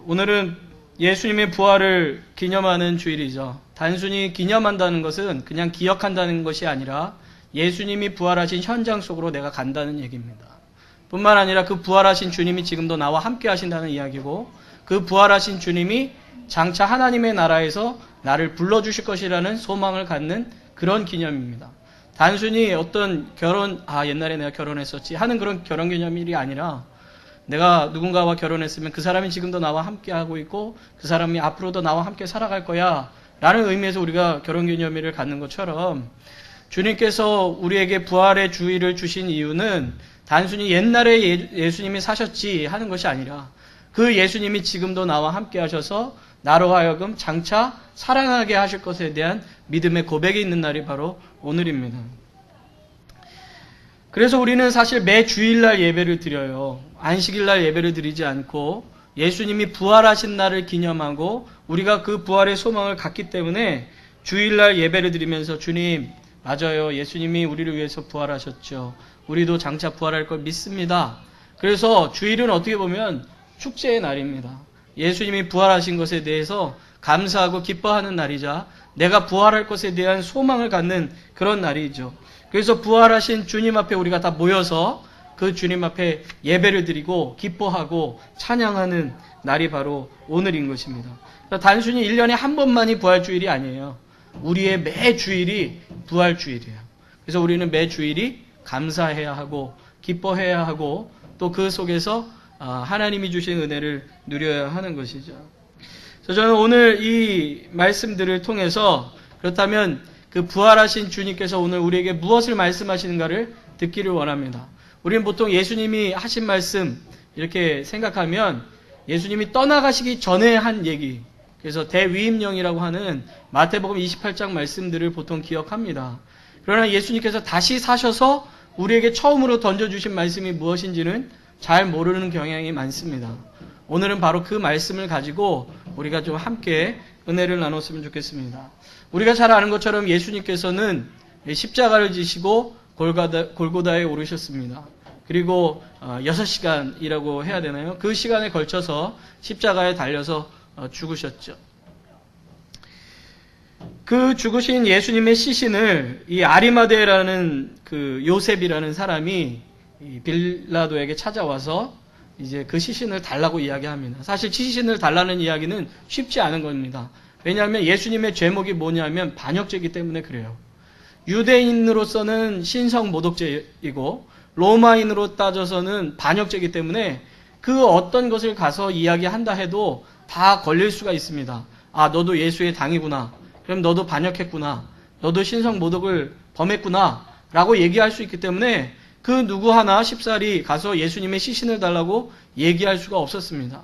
오늘은 예수님의 부활을 기념하는 주일이죠. 단순히 기념한다는 것은 그냥 기억한다는 것이 아니라 예수님이 부활하신 현장 속으로 내가 간다는 얘기입니다. 뿐만 아니라 그 부활하신 주님이 지금도 나와 함께 하신다는 이야기고, 그 부활하신 주님이 장차 하나님의 나라에서 나를 불러주실 것이라는 소망을 갖는 그런 기념입니다. 단순히 어떤 옛날에 내가 결혼했었지 하는 그런 결혼 기념일이 아니라, 내가 누군가와 결혼했으면 그 사람이 지금도 나와 함께 하고 있고 그 사람이 앞으로도 나와 함께 살아갈 거야 라는 의미에서 우리가 결혼기념일을 갖는 것처럼, 주님께서 우리에게 부활의 주일을 주신 이유는 단순히 옛날에 예수님이 사셨지 하는 것이 아니라, 그 예수님이 지금도 나와 함께 하셔서 나로 하여금 장차 살아나게 하실 것에 대한 믿음의 고백이 있는 날이 바로 오늘입니다. 그래서 우리는 사실 매 주일날 예배를 드려요. 안식일날 예배를 드리지 않고 예수님이 부활하신 날을 기념하고 우리가 그 부활의 소망을 갖기 때문에 주일날 예배를 드리면서, 주님 맞아요, 예수님이 우리를 위해서 부활하셨죠. 우리도 장차 부활할 걸 믿습니다. 그래서 주일은 어떻게 보면 축제의 날입니다. 예수님이 부활하신 것에 대해서 감사하고 기뻐하는 날이자 내가 부활할 것에 대한 소망을 갖는 그런 날이죠. 그래서 부활하신 주님 앞에 우리가 다 모여서 그 주님 앞에 예배를 드리고 기뻐하고 찬양하는 날이 바로 오늘인 것입니다. 단순히 1년에 한 번만이 부활주일이 아니에요. 우리의 매 주일이 부활주일이에요. 그래서 우리는 매 주일이 감사해야 하고 기뻐해야 하고 또 그 속에서 하나님이 주신 은혜를 누려야 하는 것이죠. 그래서 저는 오늘 이 말씀들을 통해서, 그렇다면 그 부활하신 주님께서 오늘 우리에게 무엇을 말씀하시는가를 듣기를 원합니다. 우리는 보통 예수님이 하신 말씀 이렇게 생각하면 예수님이 떠나가시기 전에 한 얘기, 그래서 대위임령이라고 하는 마태복음 28장 말씀들을 보통 기억합니다. 그러나 예수님께서 다시 사셔서 우리에게 처음으로 던져주신 말씀이 무엇인지는 잘 모르는 경향이 많습니다. 오늘은 바로 그 말씀을 가지고 우리가 좀 함께 은혜를 나눴으면 좋겠습니다. 우리가 잘 아는 것처럼 예수님께서는 십자가를 지시고 골고다에 오르셨습니다. 그리고 6시간이라고 해야 되나요? 그 시간에 걸쳐서 십자가에 달려서 죽으셨죠. 그 죽으신 예수님의 시신을 이 아리마대라는 그 요셉이라는 사람이 빌라도에게 찾아와서 이제 그 시신을 달라고 이야기합니다. 사실 시신을 달라는 이야기는 쉽지 않은 겁니다. 왜냐하면 예수님의 죄목이 뭐냐면 반역죄이기 때문에 그래요. 유대인으로서는 신성 모독죄이고 로마인으로 따져서는 반역죄이기 때문에 그 어떤 것을 가서 이야기한다 해도 다 걸릴 수가 있습니다. 아, 너도 예수의 당이구나. 그럼 너도 반역했구나. 너도 신성 모독을 범했구나. 라고 얘기할 수 있기 때문에 그 누구 하나 쉽사리 가서 예수님의 시신을 달라고 얘기할 수가 없었습니다.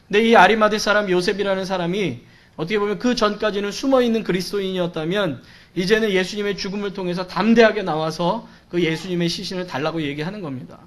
근데 이 아리마대 사람 요셉이라는 사람이 어떻게 보면 그 전까지는 숨어있는 그리스도인이었다면 이제는 예수님의 죽음을 통해서 담대하게 나와서 그 예수님의 시신을 달라고 얘기하는 겁니다.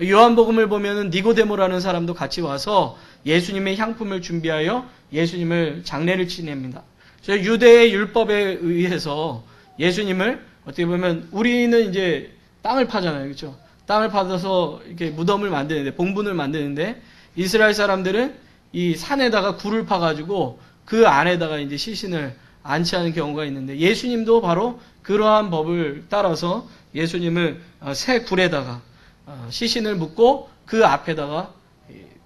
요한복음을 보면은 니고데모라는 사람도 같이 와서 예수님의 향품을 준비하여 예수님을 장례를 치냅니다. 그래서 유대의 율법에 의해서 예수님을 어떻게 보면 우리는 이제 땅을 파잖아요. 그렇죠? 땅을 파서 이렇게 무덤을 만드는데, 봉분을 만드는데 이스라엘 사람들은 이 산에다가 굴을 파가지고 그 안에다가 이제 시신을 안치하는 경우가 있는데, 예수님도 바로 그러한 법을 따라서 예수님을 새 굴에다가 시신을 묻고 그 앞에다가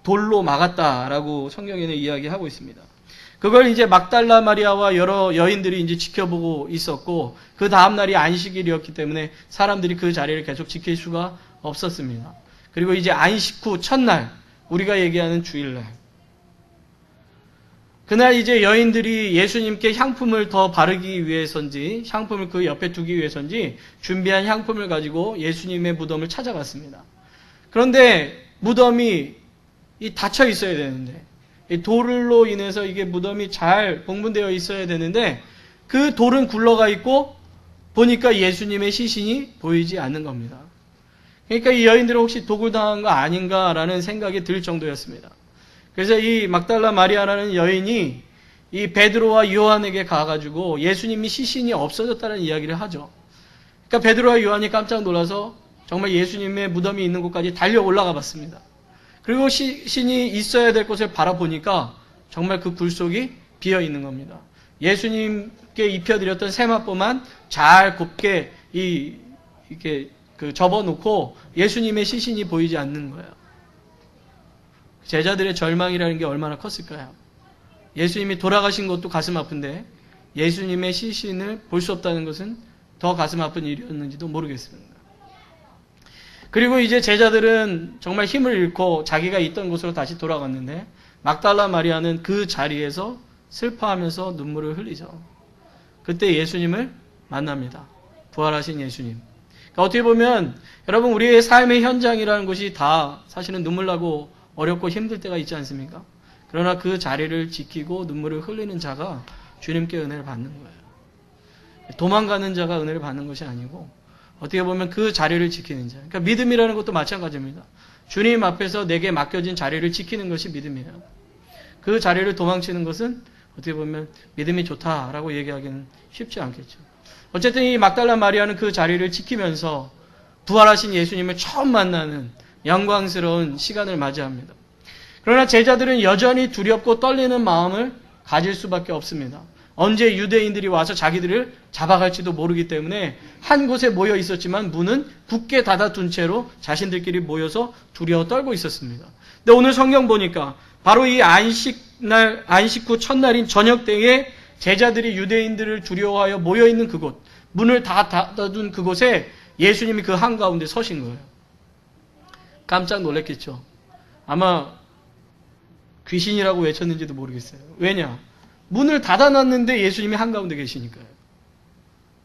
돌로 막았다라고 성경에는 이야기하고 있습니다. 그걸 이제 막달라 마리아와 여러 여인들이 이제 지켜보고 있었고, 그 다음날이 안식일이었기 때문에 사람들이 그 자리를 계속 지킬 수가 없었습니다. 그리고 이제 안식 후 첫날, 우리가 얘기하는 주일날, 그날 이제 여인들이 예수님께 향품을 더 바르기 위해서인지, 향품을 그 옆에 두기 위해서인지 준비한 향품을 가지고 예수님의 무덤을 찾아갔습니다. 그런데 무덤이 닫혀 있어야 되는데, 이 돌로 인해서 이게 무덤이 잘 봉분되어 있어야 되는데 그 돌은 굴러가 있고 보니까 예수님의 시신이 보이지 않는 겁니다. 그러니까 이 여인들은 혹시 도굴당한 거 아닌가라는 생각이 들 정도였습니다. 그래서 이 막달라 마리아라는 여인이 이 베드로와 요한에게 가가지고 예수님이 시신이 없어졌다는 이야기를 하죠. 그러니까 베드로와 요한이 깜짝 놀라서 정말 예수님의 무덤이 있는 곳까지 달려 올라가 봤습니다. 그리고 신이 있어야 될 곳을 바라보니까 정말 그 굴속이 비어 있는 겁니다. 예수님께 입혀드렸던 세마포만 잘 곱게 이렇게 접어놓고 예수님의 시신이 보이지 않는 거예요. 제자들의 절망이라는 게 얼마나 컸을까요? 예수님이 돌아가신 것도 가슴 아픈데 예수님의 시신을 볼 수 없다는 것은 더 가슴 아픈 일이었는지도 모르겠습니다. 그리고 이제 제자들은 정말 힘을 잃고 자기가 있던 곳으로 다시 돌아갔는데 막달라 마리아는 그 자리에서 슬퍼하면서 눈물을 흘리죠. 그때 예수님을 만납니다. 부활하신 예수님. 그러니까 어떻게 보면 여러분 우리의 삶의 현장이라는 것이 다 사실은 눈물 나고 어렵고 힘들 때가 있지 않습니까? 그러나 그 자리를 지키고 눈물을 흘리는 자가 주님께 은혜를 받는 거예요. 도망가는 자가 은혜를 받는 것이 아니고 어떻게 보면 그 자리를 지키는 자. 그러니까 믿음이라는 것도 마찬가지입니다. 주님 앞에서 내게 맡겨진 자리를 지키는 것이 믿음이에요. 그 자리를 도망치는 것은 어떻게 보면 믿음이 좋다라고 얘기하기는 쉽지 않겠죠. 어쨌든 이 막달라 마리아는 그 자리를 지키면서 부활하신 예수님을 처음 만나는 영광스러운 시간을 맞이합니다. 그러나 제자들은 여전히 두렵고 떨리는 마음을 가질 수밖에 없습니다. 언제 유대인들이 와서 자기들을 잡아갈지도 모르기 때문에 한 곳에 모여 있었지만 문은 굳게 닫아둔 채로 자신들끼리 모여서 두려워 떨고 있었습니다. 근데 오늘 성경 보니까 바로 이 안식 후 첫날인 저녁 때에 제자들이 유대인들을 두려워하여 모여 있는 그곳, 문을 다 닫아둔 그곳에 예수님이 그 한가운데 서신 거예요. 깜짝 놀랐겠죠. 아마 귀신이라고 외쳤는지도 모르겠어요. 왜냐? 문을 닫아놨는데 예수님이 한가운데 계시니까요.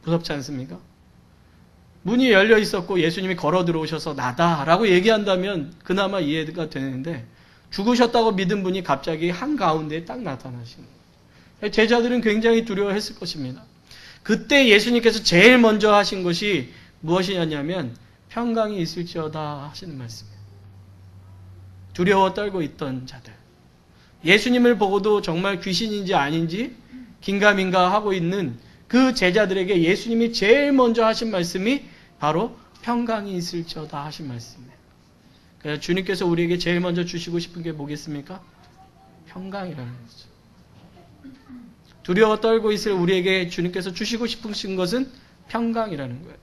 무섭지 않습니까? 문이 열려 있었고 예수님이 걸어 들어오셔서 나다라고 얘기한다면 그나마 이해가 되는데 죽으셨다고 믿은 분이 갑자기 한가운데에 딱 나타나시는 거예요. 제자들은 굉장히 두려워했을 것입니다. 그때 예수님께서 제일 먼저 하신 것이 무엇이었냐면 평강이 있을지어다 하시는 말씀이에요. 두려워 떨고 있던 자들. 예수님을 보고도 정말 귀신인지 아닌지 긴가민가 하고 있는 그 제자들에게 예수님이 제일 먼저 하신 말씀이 바로 평강이 있을지어다 하신 말씀이에요. 그래서 주님께서 우리에게 제일 먼저 주시고 싶은 게 뭐겠습니까? 평강이라는 거죠. 두려워 떨고 있을 우리에게 주님께서 주시고 싶으신 것은 평강이라는 거예요.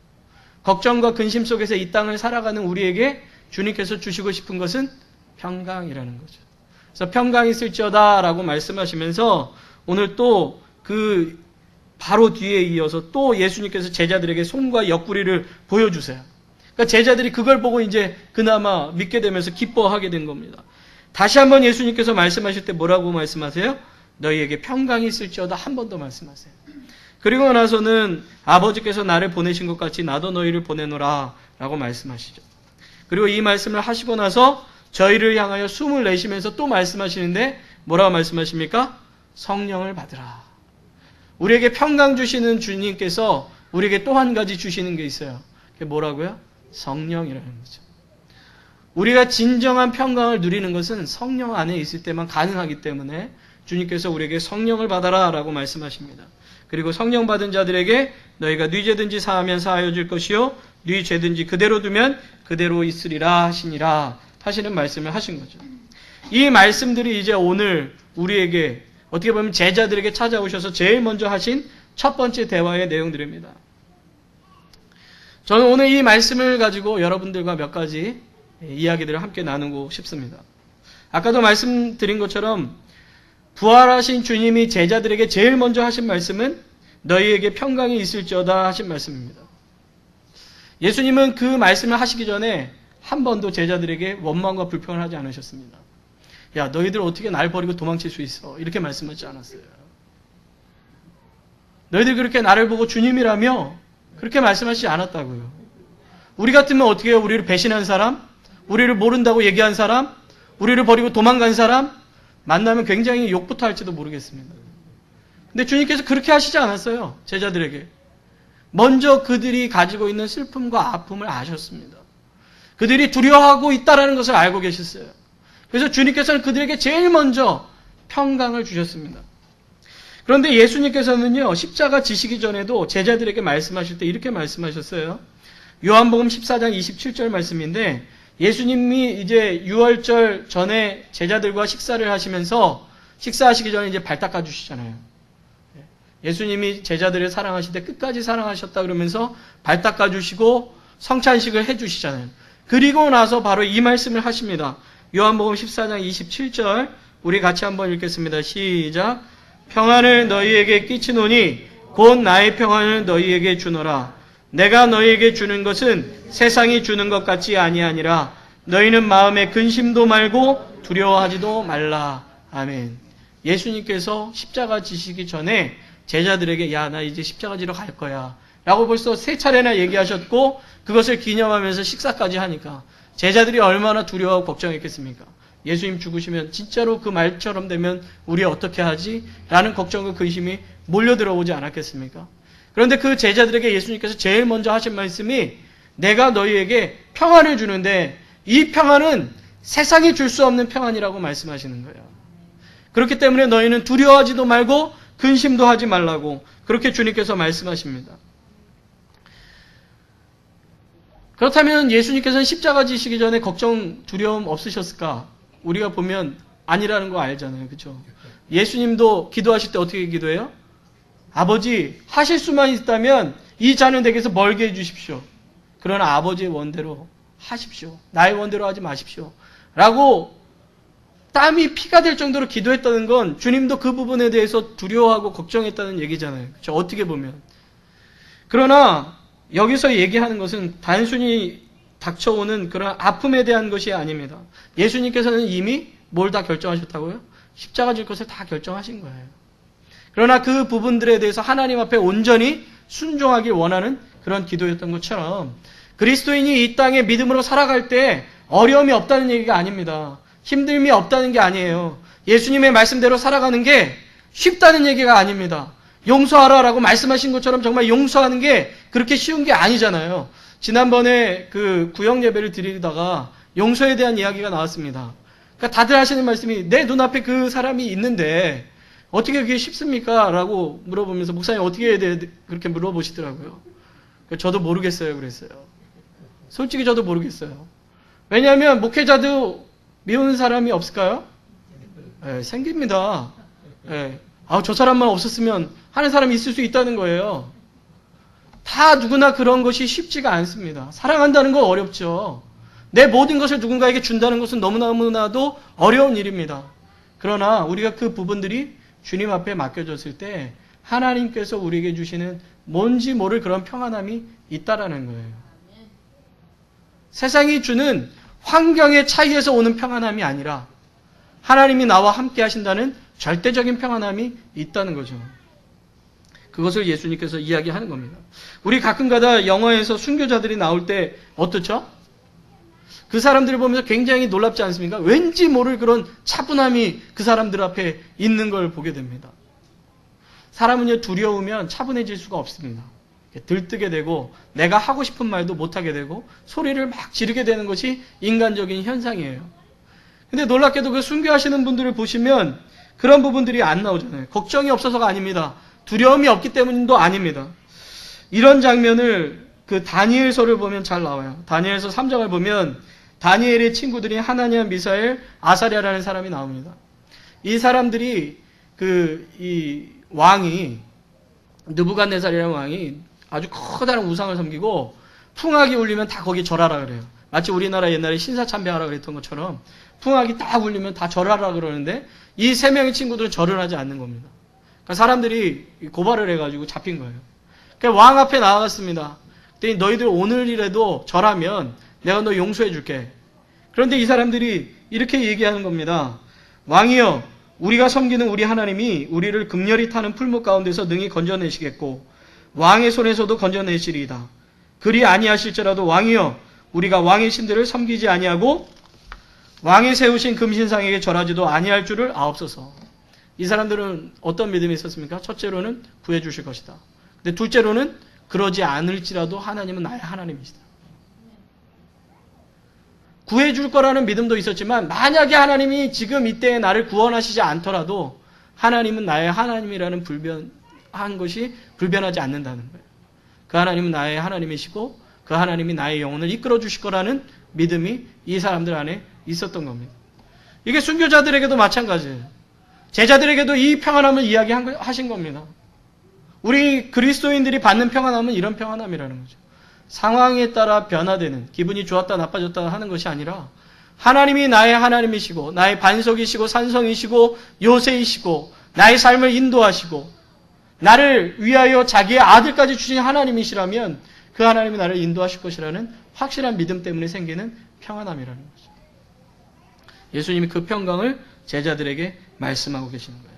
걱정과 근심 속에서 이 땅을 살아가는 우리에게 주님께서 주시고 싶은 것은 평강이라는 거죠. 그래서 평강이 있을지어다 라고 말씀하시면서 오늘 또 그 바로 뒤에 이어서 또 예수님께서 제자들에게 손과 옆구리를 보여주세요. 그러니까 제자들이 그걸 보고 이제 그나마 믿게 되면서 기뻐하게 된 겁니다. 다시 한번 예수님께서 말씀하실 때 뭐라고 말씀하세요? 너희에게 평강이 있을지어다 한 번 더 말씀하세요. 그리고 나서는 아버지께서 나를 보내신 것 같이 나도 너희를 보내노라 라고 말씀하시죠. 그리고 이 말씀을 하시고 나서 저희를 향하여 숨을 내쉬면서 또 말씀하시는데 뭐라고 말씀하십니까? 성령을 받으라. 우리에게 평강 주시는 주님께서 우리에게 또 한 가지 주시는 게 있어요. 그게 뭐라고요? 성령이라는 거죠. 우리가 진정한 평강을 누리는 것은 성령 안에 있을 때만 가능하기 때문에 주님께서 우리에게 성령을 받아라 라고 말씀하십니다. 그리고 성령 받은 자들에게 너희가 네 죄든지 사하면 사하여질 것이요 네 죄든지 그대로 두면 그대로 있으리라 하시니라 하시는 말씀을 하신 거죠. 이 말씀들이 이제 오늘 우리에게 어떻게 보면 제자들에게 찾아오셔서 제일 먼저 하신 첫 번째 대화의 내용들입니다. 저는 오늘 이 말씀을 가지고 여러분들과 몇 가지 이야기들을 함께 나누고 싶습니다. 아까도 말씀드린 것처럼 부활하신 주님이 제자들에게 제일 먼저 하신 말씀은 너희에게 평강이 있을지어다 하신 말씀입니다. 예수님은 그 말씀을 하시기 전에 한 번도 제자들에게 원망과 불평을 하지 않으셨습니다. 야, 너희들 어떻게 날 버리고 도망칠 수 있어? 이렇게 말씀하지 않았어요. 너희들 그렇게 나를 보고 주님이라며 그렇게 말씀하시지 않았다고요. 우리 같으면 어떻게 해요? 우리를 배신한 사람? 우리를 모른다고 얘기한 사람? 우리를 버리고 도망간 사람? 만나면 굉장히 욕부터 할지도 모르겠습니다. 근데 주님께서 그렇게 하시지 않았어요. 제자들에게. 먼저 그들이 가지고 있는 슬픔과 아픔을 아셨습니다. 그들이 두려워하고 있다는 것을 알고 계셨어요. 그래서 주님께서는 그들에게 제일 먼저 평강을 주셨습니다. 그런데 예수님께서는요, 십자가 지시기 전에도 제자들에게 말씀하실 때 이렇게 말씀하셨어요. 요한복음 14장 27절 말씀인데 예수님이 이제 유월절 전에 제자들과 식사를 하시면서 식사하시기 전에 이제 발 닦아 주시잖아요. 예수님이 제자들을 사랑하실 때 끝까지 사랑하셨다 그러면서 발 닦아 주시고 성찬식을 해 주시잖아요. 그리고 나서 바로 이 말씀을 하십니다. 요한복음 14장 27절 우리 같이 한번 읽겠습니다. 시작. 평안을 너희에게 끼치노니 곧 나의 평안을 너희에게 주노라. 내가 너희에게 주는 것은 세상이 주는 것 같이 아니하니라. 너희는 마음에 근심도 말고 두려워하지도 말라. 아멘. 예수님께서 십자가 지시기 전에 제자들에게 야, 나 이제 십자가 지러 갈 거야 라고 벌써 3차례나 얘기하셨고 그것을 기념하면서 식사까지 하니까 제자들이 얼마나 두려워하고 걱정했겠습니까? 예수님 죽으시면 진짜로 그 말처럼 되면 우리 어떻게 하지? 라는 걱정과 근심이 몰려들어오지 않았겠습니까? 그런데 그 제자들에게 예수님께서 제일 먼저 하신 말씀이 내가 너희에게 평안을 주는데 이 평안은 세상이 줄 수 없는 평안이라고 말씀하시는 거예요. 그렇기 때문에 너희는 두려워하지도 말고 근심도 하지 말라고 그렇게 주님께서 말씀하십니다. 그렇다면 예수님께서는 십자가 지시기 전에 걱정, 두려움 없으셨을까? 우리가 보면 아니라는 거 알잖아요. 그렇죠? 예수님도 기도하실 때 어떻게 기도해요? 아버지, 하실 수만 있다면 이 잔을 내게서 멀게 해주십시오. 그러나 아버지의 원대로 하십시오. 나의 원대로 하지 마십시오. 라고 땀이 피가 될 정도로 기도했다는 건 주님도 그 부분에 대해서 두려워하고 걱정했다는 얘기잖아요. 그렇죠? 어떻게 보면. 그러나 여기서 얘기하는 것은 단순히 닥쳐오는 그런 아픔에 대한 것이 아닙니다. 예수님께서는 이미 뭘 다 결정하셨다고요? 십자가 질 것을 다 결정하신 거예요. 그러나 그 부분들에 대해서 하나님 앞에 온전히 순종하길 원하는 그런 기도였던 것처럼 그리스도인이 이 땅에 믿음으로 살아갈 때 어려움이 없다는 얘기가 아닙니다. 힘듦이 없다는 게 아니에요. 예수님의 말씀대로 살아가는 게 쉽다는 얘기가 아닙니다. 용서하라라고 말씀하신 것처럼 정말 용서하는 게 그렇게 쉬운 게 아니잖아요. 지난번에 그 구역 예배를 드리다가 용서에 대한 이야기가 나왔습니다. 그러니까 다들 하시는 말씀이 내 눈앞에 그 사람이 있는데 어떻게 그게 쉽습니까? 라고 물어보면서 목사님 어떻게 해야 돼? 그렇게 물어보시더라고요. 저도 모르겠어요. 그랬어요. 솔직히 저도 모르겠어요. 왜냐하면 목회자도 미우는 사람이 없을까요? 네, 생깁니다. 네. 저 사람만 없었으면 하는 사람이 있을 수 있다는 거예요. 다 누구나 그런 것이 쉽지가 않습니다. 사랑한다는 건 어렵죠. 내 모든 것을 누군가에게 준다는 것은 너무나도 어려운 일입니다. 그러나 우리가 그 부분들이 주님 앞에 맡겨졌을 때 하나님께서 우리에게 주시는 뭔지 모를 그런 평안함이 있다라는 거예요. 세상이 주는 환경의 차이에서 오는 평안함이 아니라 하나님이 나와 함께 하신다는 절대적인 평안함이 있다는 거죠. 그것을 예수님께서 이야기하는 겁니다. 우리 가끔가다 영화에서 순교자들이 나올 때 어떻죠? 그 사람들을 보면서 굉장히 놀랍지 않습니까? 왠지 모를 그런 차분함이 그 사람들 앞에 있는 걸 보게 됩니다. 사람은요, 두려우면 차분해질 수가 없습니다. 들뜨게 되고 내가 하고 싶은 말도 못하게 되고 소리를 막 지르게 되는 것이 인간적인 현상이에요. 근데 놀랍게도 그 순교하시는 분들을 보시면 그런 부분들이 안 나오잖아요. 걱정이 없어서가 아닙니다. 두려움이 없기 때문도 아닙니다. 이런 장면을 그 다니엘서를 보면 잘 나와요. 다니엘서 3장을 보면 다니엘의 친구들이 하나냐, 미사엘, 아사랴라는 사람이 나옵니다. 이 사람들이 이 왕이 느부갓네살이라는 왕이 아주 커다란 우상을 섬기고 풍악이 울리면 다 거기 절하라 그래요. 마치 우리나라 옛날에 신사참배하라 그랬던 것처럼 풍악이 딱 울리면 다 절하라 그러는데 이 3명의 친구들은 절을 하지 않는 겁니다. 그러니까 사람들이 고발을 해가지고 잡힌 거예요. 그러니까 왕 앞에 나아갔습니다. 그랬더니 너희들 오늘이라도 절하면 내가 너 용서해 줄게. 그런데 이 사람들이 이렇게 얘기하는 겁니다. 왕이여, 우리가 섬기는 우리 하나님이 우리를 극렬히 타는 풀무 가운데서 능히 건져내시겠고 왕의 손에서도 건져내시리이다. 그리 아니하실지라도 왕이여, 우리가 왕의 신들을 섬기지 아니하고 왕이 세우신 금신상에게 절하지도 아니할 줄을 아옵소서. 이 사람들은 어떤 믿음이 있었습니까? 첫째로는 구해주실 것이다. 근데 둘째로는 그러지 않을지라도 하나님은 나의 하나님이시다. 구해줄 거라는 믿음도 있었지만 만약에 하나님이 지금 이때에 나를 구원하시지 않더라도 하나님은 나의 하나님이라는 불변한 것이 불변하지 않는다는 거예요. 그 하나님은 나의 하나님이시고 그 하나님이 나의 영혼을 이끌어 주실 거라는 믿음이 이 사람들 안에 있었던 겁니다. 이게 순교자들에게도 마찬가지예요. 제자들에게도 이 평안함을 이야기하신 겁니다. 우리 그리스도인들이 받는 평안함은 이런 평안함이라는 거죠. 상황에 따라 변화되는, 기분이 좋았다 나빠졌다 하는 것이 아니라 하나님이 나의 하나님이시고 나의 반석이시고 산성이시고 요새이시고 나의 삶을 인도하시고 나를 위하여 자기의 아들까지 주신 하나님이시라면 그 하나님이 나를 인도하실 것이라는 확실한 믿음 때문에 생기는 평안함이라는 거죠. 예수님이 그 평강을 제자들에게 말씀하고 계시는 거예요.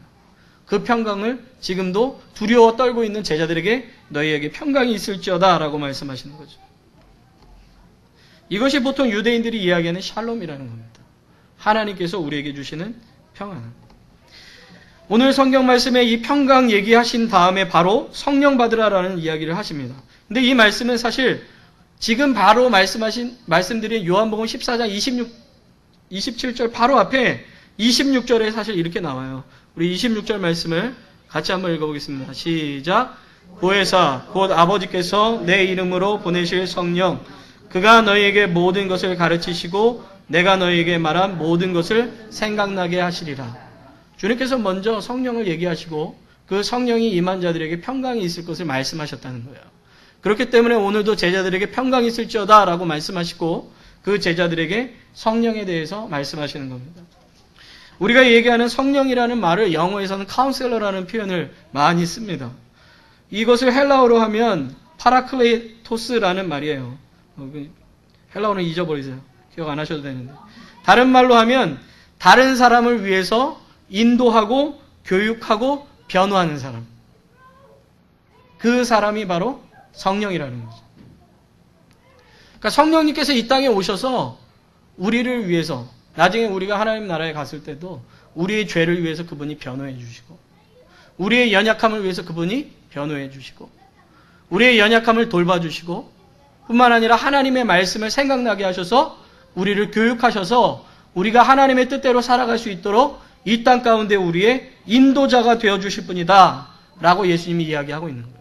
그 평강을 지금도 두려워 떨고 있는 제자들에게 너희에게 평강이 있을지어다 라고 말씀하시는 거죠. 이것이 보통 유대인들이 이야기하는 샬롬이라는 겁니다. 하나님께서 우리에게 주시는 평안. 오늘 성경 말씀에 이 평강 얘기하신 다음에 바로 성령 받으라라는 이야기를 하십니다. 근데 이 말씀은 사실 지금 바로 말씀드린 요한복음 14장 27절 바로 앞에 26절에 사실 이렇게 나와요. 우리 26절 말씀을 같이 한번 읽어보겠습니다. 시작. 보혜사 곧 아버지께서 내 이름으로 보내실 성령 그가 너희에게 모든 것을 가르치시고 내가 너희에게 말한 모든 것을 생각나게 하시리라. 주님께서 먼저 성령을 얘기하시고 그 성령이 임한 자들에게 평강이 있을 것을 말씀하셨다는 거예요. 그렇기 때문에 오늘도 제자들에게 평강이 있을지어다 라고 말씀하시고 그 제자들에게 성령에 대해서 말씀하시는 겁니다. 우리가 얘기하는 성령이라는 말을 영어에서는 카운셀러라는 표현을 많이 씁니다. 이것을 헬라어로 하면 파라클레토스라는 말이에요. 헬라어는 잊어버리세요. 기억 안 하셔도 되는데. 다른 말로 하면 다른 사람을 위해서 인도하고 교육하고 변호하는 사람. 그 사람이 바로 성령이라는 거죠. 그러니까 성령님께서 이 땅에 오셔서 우리를 위해서 나중에 우리가 하나님 나라에 갔을 때도 우리의 죄를 위해서 그분이 변호해 주시고 우리의 연약함을 위해서 그분이 변호해 주시고 우리의 연약함을 돌봐주시고 뿐만 아니라 하나님의 말씀을 생각나게 하셔서 우리를 교육하셔서 우리가 하나님의 뜻대로 살아갈 수 있도록 이 땅 가운데 우리의 인도자가 되어주실 분이다 라고 예수님이 이야기하고 있는 거예요.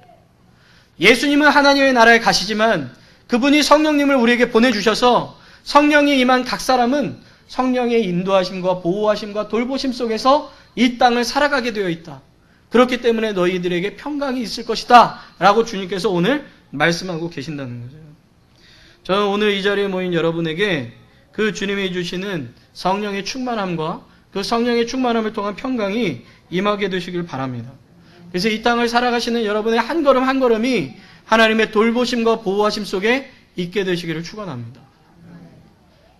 예수님은 하나님의 나라에 가시지만 그분이 성령님을 우리에게 보내주셔서 성령이 임한 각 사람은 성령의 인도하심과 보호하심과 돌보심 속에서 이 땅을 살아가게 되어 있다. 그렇기 때문에 너희들에게 평강이 있을 것이다 라고 주님께서 오늘 말씀하고 계신다는 거죠. 저는 오늘 이 자리에 모인 여러분에게 그 주님이 주시는 성령의 충만함과 그 성령의 충만함을 통한 평강이 임하게 되시길 바랍니다. 그래서 이 땅을 살아가시는 여러분의 한 걸음 한 걸음이 하나님의 돌보심과 보호하심 속에 있게 되시기를 축원합니다.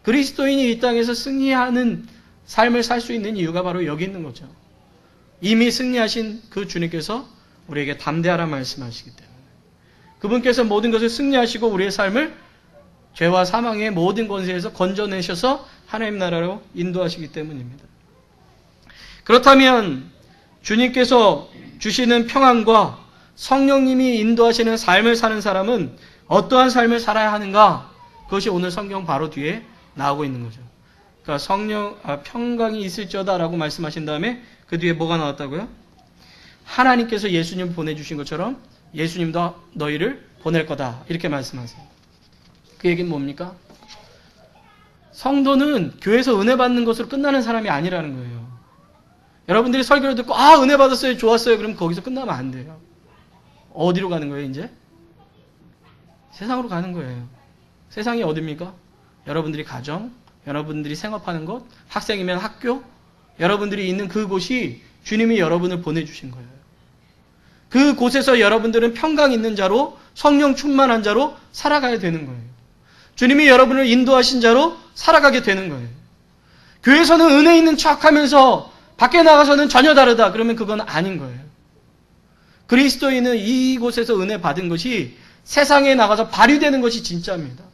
그리스도인이 이 땅에서 승리하는 삶을 살 수 있는 이유가 바로 여기 있는 거죠. 이미 승리하신 그 주님께서 우리에게 담대하라 말씀하시기 때문에 그분께서 모든 것을 승리하시고 우리의 삶을 죄와 사망의 모든 권세에서 건져내셔서 하나님 나라로 인도하시기 때문입니다. 그렇다면 주님께서 주시는 평안과 성령님이 인도하시는 삶을 사는 사람은 어떠한 삶을 살아야 하는가? 그것이 오늘 성경 바로 뒤에 나오고 있는 거죠. 그러니까 평강이 있을지어다라고 말씀하신 다음에 그 뒤에 뭐가 나왔다고요? 하나님께서 예수님을 보내주신 것처럼 예수님도 너희를 보낼 거다. 이렇게 말씀하세요. 그 얘기는 뭡니까? 성도는 교회에서 은혜 받는 것으로 끝나는 사람이 아니라는 거예요. 여러분들이 설교를 듣고 은혜 받았어요. 좋았어요. 그럼 거기서 끝나면 안 돼요. 어디로 가는 거예요 이제? 세상으로 가는 거예요. 세상이 어디입니까? 여러분들이 가정, 여러분들이 생업하는 곳, 학생이면 학교, 여러분들이 있는 그곳이 주님이 여러분을 보내주신 거예요. 그곳에서 여러분들은 평강 있는 자로 성령 충만한 자로 살아가야 되는 거예요. 주님이 여러분을 인도하신 자로 살아가게 되는 거예요. 교회에서는 은혜 있는 척하면서 밖에 나가서는 전혀 다르다. 그러면 그건 아닌 거예요. 그리스도인은 이곳에서 은혜 받은 것이 세상에 나가서 발휘되는 것이 진짜입니다.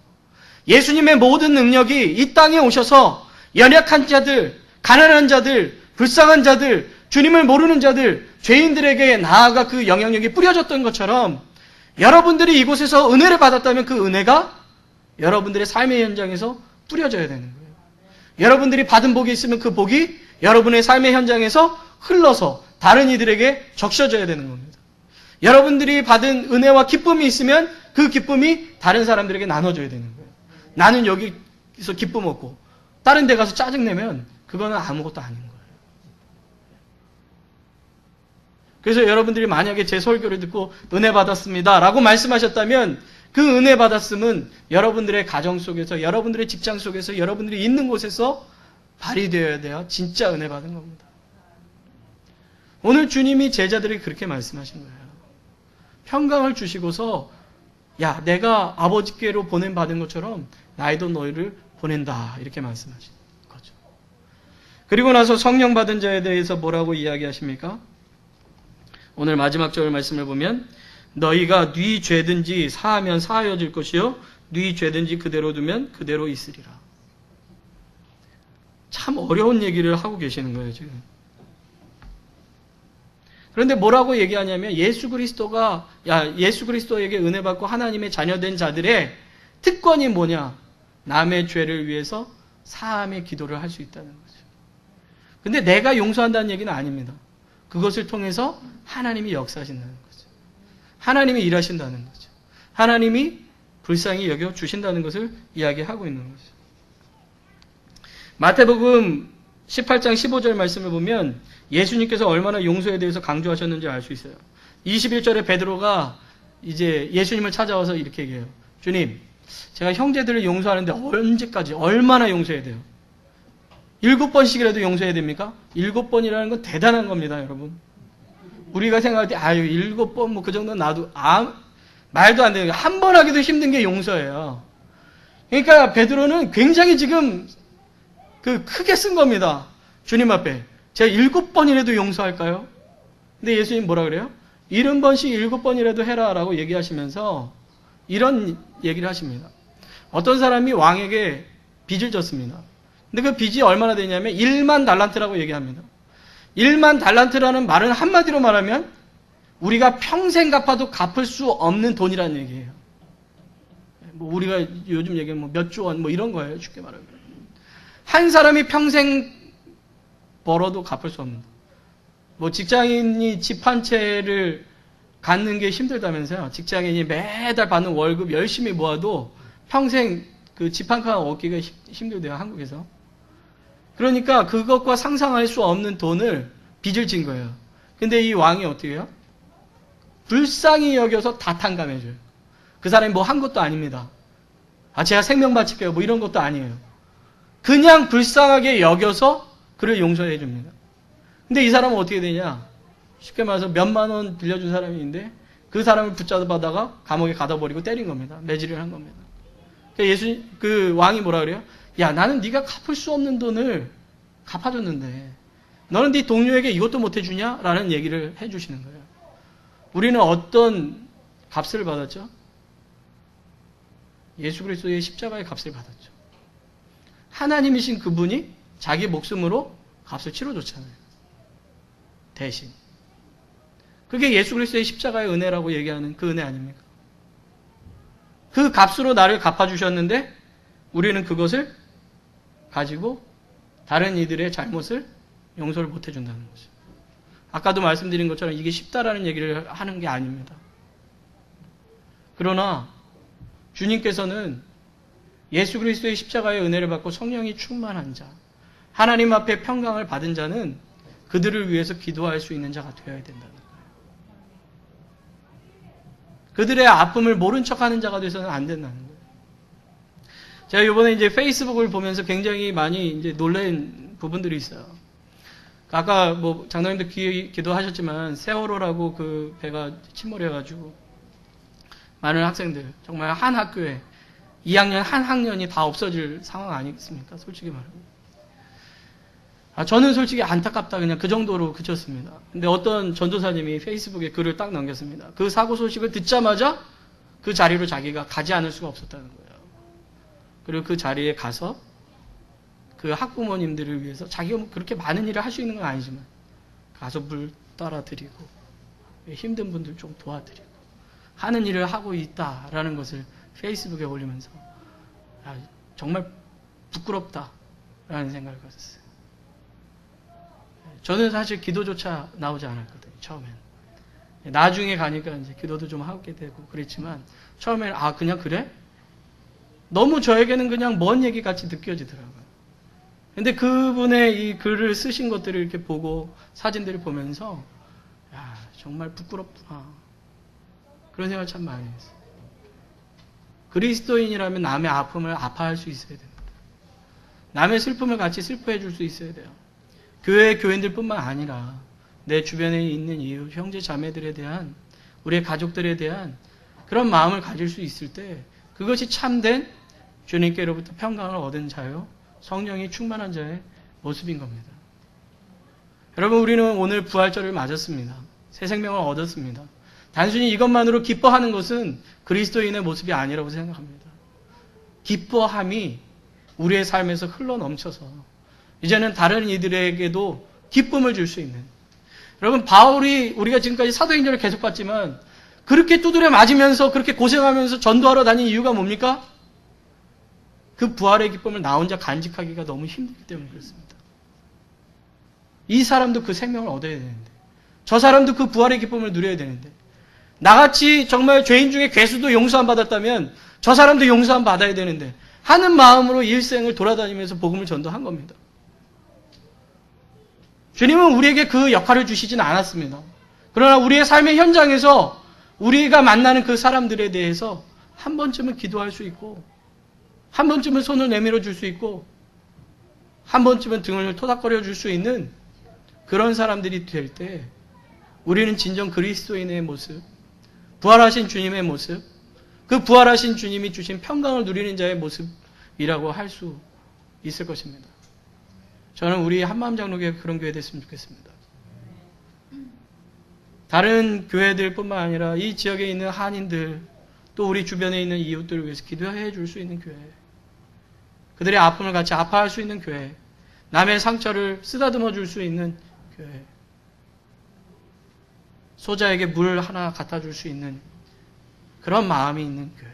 예수님의 모든 능력이 이 땅에 오셔서 연약한 자들, 가난한 자들, 불쌍한 자들, 주님을 모르는 자들, 죄인들에게 나아가 그 영향력이 뿌려졌던 것처럼 여러분들이 이곳에서 은혜를 받았다면 그 은혜가 여러분들의 삶의 현장에서 뿌려져야 되는 거예요. 여러분들이 받은 복이 있으면 그 복이 여러분의 삶의 현장에서 흘러서 다른 이들에게 적셔져야 되는 겁니다. 여러분들이 받은 은혜와 기쁨이 있으면 그 기쁨이 다른 사람들에게 나눠져야 되는 거예요. 나는 여기 있어 기쁨 없고 다른 데 가서 짜증내면 그거는 아무것도 아닌 거예요. 그래서 여러분들이 만약에 제 설교를 듣고 은혜 받았습니다 라고 말씀하셨다면 그 은혜 받았음은 여러분들의 가정 속에서, 여러분들의 직장 속에서, 여러분들이 있는 곳에서 발휘되어야 돼요. 진짜 은혜 받은 겁니다. 오늘 주님이 제자들이 그렇게 말씀하신 거예요. 평강을 주시고서 야, 내가 아버지께로 보냄받은 것처럼 나이도 너희를 보낸다. 이렇게 말씀하신 거죠. 그리고 나서 성령 받은 자에 대해서 뭐라고 이야기하십니까? 오늘 마지막 절 말씀을 보면 너희가 네 죄든지 사하면 사하여질 것이요 네 죄든지 그대로 두면 그대로 있으리라. 참 어려운 얘기를 하고 계시는 거예요, 지금. 그런데 뭐라고 얘기하냐면 예수 그리스도에게 은혜 받고 하나님의 자녀된 자들의 특권이 뭐냐? 남의 죄를 위해서 사함의 기도를 할 수 있다는 거죠. 근데 내가 용서한다는 얘기는 아닙니다. 그것을 통해서 하나님이 역사하신다는 거죠. 하나님이 일하신다는 거죠. 하나님이 불쌍히 여겨 주신다는 것을 이야기하고 있는 거죠. 마태복음 18장 15절 말씀을 보면 예수님께서 얼마나 용서에 대해서 강조하셨는지 알 수 있어요. 21절에 베드로가 이제 예수님을 찾아와서 이렇게 얘기해요. 주님, 제가 형제들을 용서하는데 언제까지, 얼마나 용서해야 돼요? 7번씩이라도 용서해야 됩니까? 7번이라는 건 대단한 겁니다, 여러분. 우리가 생각할 때, 7번, 뭐 그 정도는 나도, 말도 안 되는, 한 번 하기도 힘든 게 용서예요. 그러니까 베드로는 굉장히 지금, 크게 쓴 겁니다. 주님 앞에. 제가 7번이라도 용서할까요? 근데 예수님 뭐라 그래요? 70번씩 7번이라도 해라 라고 얘기하시면서 이런 얘기를 하십니다. 어떤 사람이 왕에게 빚을 졌습니다. 근데 그 빚이 얼마나 되냐면 1만 달란트라고 얘기합니다. 1만 달란트라는 말은 한마디로 말하면 우리가 평생 갚아도 갚을 수 없는 돈이라는 얘기예요. 뭐 우리가 요즘 얘기하면 뭐 몇 조 원 뭐 이런 거예요. 쉽게 말하면. 한 사람이 평생 벌어도 갚을 수 없는. 뭐 직장인이 집 한 채를 갖는 게 힘들다면서요. 직장인이 매달 받는 월급 열심히 모아도 평생 그 집 한 칸 얻기가 힘들대요. 한국에서. 그러니까 그것과 상상할 수 없는 돈을 빚을 진 거예요. 근데 이 왕이 어떻게 해요? 불쌍히 여겨서 다 탕감해줘요. 그 사람이 뭐 한 것도 아닙니다. 제가 생명 바칠게요. 뭐 이런 것도 아니에요. 그냥 불쌍하게 여겨서 그를 용서해 줍니다. 근데 이 사람은 어떻게 되냐? 쉽게 말해서 몇만 원 빌려준 사람이 있는데 그 사람을 붙잡아다가 감옥에 가둬버리고 때린 겁니다. 매질을 한 겁니다. 그 왕이 뭐라 그래요? 야, 나는 네가 갚을 수 없는 돈을 갚아줬는데 너는 네 동료에게 이것도 못 해주냐? 라는 얘기를 해주시는 거예요. 우리는 어떤 값을 받았죠? 예수 그리스도의 십자가의 값을 받았죠. 하나님이신 그분이 자기 목숨으로 값을 치러줬잖아요. 대신. 그게 예수 그리스도의 십자가의 은혜라고 얘기하는 그 은혜 아닙니까? 그 값으로 나를 갚아주셨는데 우리는 그것을 가지고 다른 이들의 잘못을 용서를 못 해준다는 거죠. 아까도 말씀드린 것처럼 이게 쉽다라는 얘기를 하는 게 아닙니다. 그러나 주님께서는 예수 그리스도의 십자가의 은혜를 받고 성령이 충만한 자, 하나님 앞에 평강을 받은 자는 그들을 위해서 기도할 수 있는 자가 되어야 된다는 거예요. 그들의 아픔을 모른 척하는 자가 돼서는 안 된다는 거예요. 제가 이번에 이제 페이스북을 보면서 굉장히 많이 이제 놀란 부분들이 있어요. 아까 뭐 장로님도 기도하셨지만 세월호라고 그 배가 침몰해가지고 많은 학생들 정말 한 학교에 2학년 한 학년이 다 없어질 상황 아니겠습니까? 솔직히 말하면. 저는 솔직히 안타깝다 그냥 그 정도로 그쳤습니다. 근데 어떤 전도사님이 페이스북에 글을 딱 남겼습니다. 그 사고 소식을 듣자마자 그 자리로 자기가 가지 않을 수가 없었다는 거예요. 그리고 그 자리에 가서 그 학부모님들을 위해서 자기가 뭐 그렇게 많은 일을 할 수 있는 건 아니지만 가서 물 따라 드리고 힘든 분들 좀 도와드리고 하는 일을 하고 있다라는 것을 페이스북에 올리면서 정말 부끄럽다라는 생각을 가졌어요. 저는 사실 기도조차 나오지 않았거든요. 처음엔. 나중에 가니까 이제 기도도 좀 하게 되고 그랬지만 처음에는 그냥 그래? 너무 저에게는 그냥 먼 얘기 같이 느껴지더라고요. 근데 그분의 이 글을 쓰신 것들을 이렇게 보고 사진들을 보면서 야, 정말 부끄럽구나. 그런 생각을 참 많이 했어요. 그리스도인이라면 남의 아픔을 아파할 수 있어야 됩니다. 남의 슬픔을 같이 슬퍼해 줄 수 있어야 돼요. 교회 교인들뿐만 아니라 내 주변에 있는 이웃, 형제, 자매들에 대한, 우리의 가족들에 대한 그런 마음을 가질 수 있을 때 그것이 참된 주님께로부터 평강을 얻은 자요, 성령이 충만한 자의 모습인 겁니다. 여러분, 우리는 오늘 부활절을 맞았습니다. 새 생명을 얻었습니다. 단순히 이것만으로 기뻐하는 것은 그리스도인의 모습이 아니라고 생각합니다. 기뻐함이 우리의 삶에서 흘러넘쳐서 이제는 다른 이들에게도 기쁨을 줄 수 있는, 여러분, 바울이 우리가 지금까지 사도행전을 계속 봤지만 그렇게 두드려 맞으면서 그렇게 고생하면서 전도하러 다닌 이유가 뭡니까? 그 부활의 기쁨을 나 혼자 간직하기가 너무 힘들기 때문에 그렇습니다. 이 사람도 그 생명을 얻어야 되는데, 저 사람도 그 부활의 기쁨을 누려야 되는데, 나같이 정말 죄인 중에 괴수도 용서함 받았다면 저 사람도 용서함 받아야 되는데 하는 마음으로 일생을 돌아다니면서 복음을 전도한 겁니다. 주님은 우리에게 그 역할을 주시지는 않았습니다. 그러나 우리의 삶의 현장에서 우리가 만나는 그 사람들에 대해서 한 번쯤은 기도할 수 있고, 한 번쯤은 손을 내밀어 줄 수 있고, 한 번쯤은 등을 토닥거려 줄 수 있는 그런 사람들이 될 때 우리는 진정 그리스도인의 모습, 부활하신 주님의 모습, 그 부활하신 주님이 주신 평강을 누리는 자의 모습이라고 할 수 있을 것입니다. 저는 우리 한마음장로교회 그런 교회 됐으면 좋겠습니다. 다른 교회들뿐만 아니라 이 지역에 있는 한인들, 또 우리 주변에 있는 이웃들을 위해서 기도해 줄 수 있는 교회, 그들의 아픔을 같이 아파할 수 있는 교회, 남의 상처를 쓰다듬어 줄 수 있는 교회, 소자에게 물 하나 갖다 줄 수 있는 그런 마음이 있는 교회,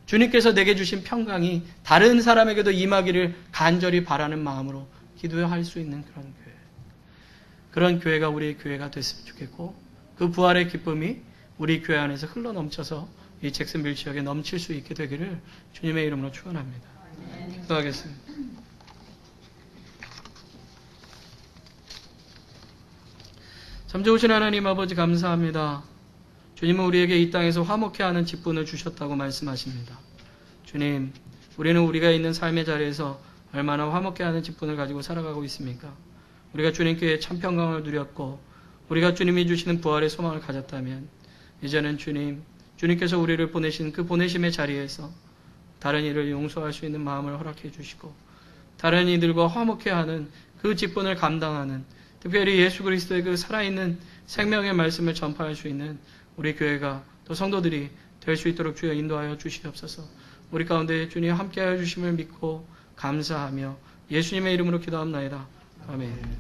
주님께서 내게 주신 평강이 다른 사람에게도 임하기를 간절히 바라는 마음으로 기도할 수 있는 그런 교회, 그런 교회가 우리의 교회가 됐으면 좋겠고, 그 부활의 기쁨이 우리 교회 안에서 흘러넘쳐서 이 잭슨빌 지역에 넘칠 수 있게 되기를 주님의 이름으로 축원합니다. 기도하겠습니다. 참 좋으신 하나님 아버지, 감사합니다. 주님은 우리에게 이 땅에서 화목해 하는 직분을 주셨다고 말씀하십니다. 주님, 우리는 우리가 있는 삶의 자리에서 얼마나 화목해 하는 직분을 가지고 살아가고 있습니까? 우리가 주님께 참 평강을 누렸고 우리가 주님이 주시는 부활의 소망을 가졌다면 이제는 주님께서 우리를 보내신 그 보내심의 자리에서 다른 이를 용서할 수 있는 마음을 허락해 주시고 다른 이들과 화목해 하는 그 직분을 감당하는, 특별히 예수 그리스도의 그 살아있는 생명의 말씀을 전파할 수 있는 우리 교회가, 또 성도들이 될 수 있도록 주여 인도하여 주시옵소서. 우리 가운데 주님 함께하여 주심을 믿고 감사하며 예수님의 이름으로 기도합나이다. 아멘.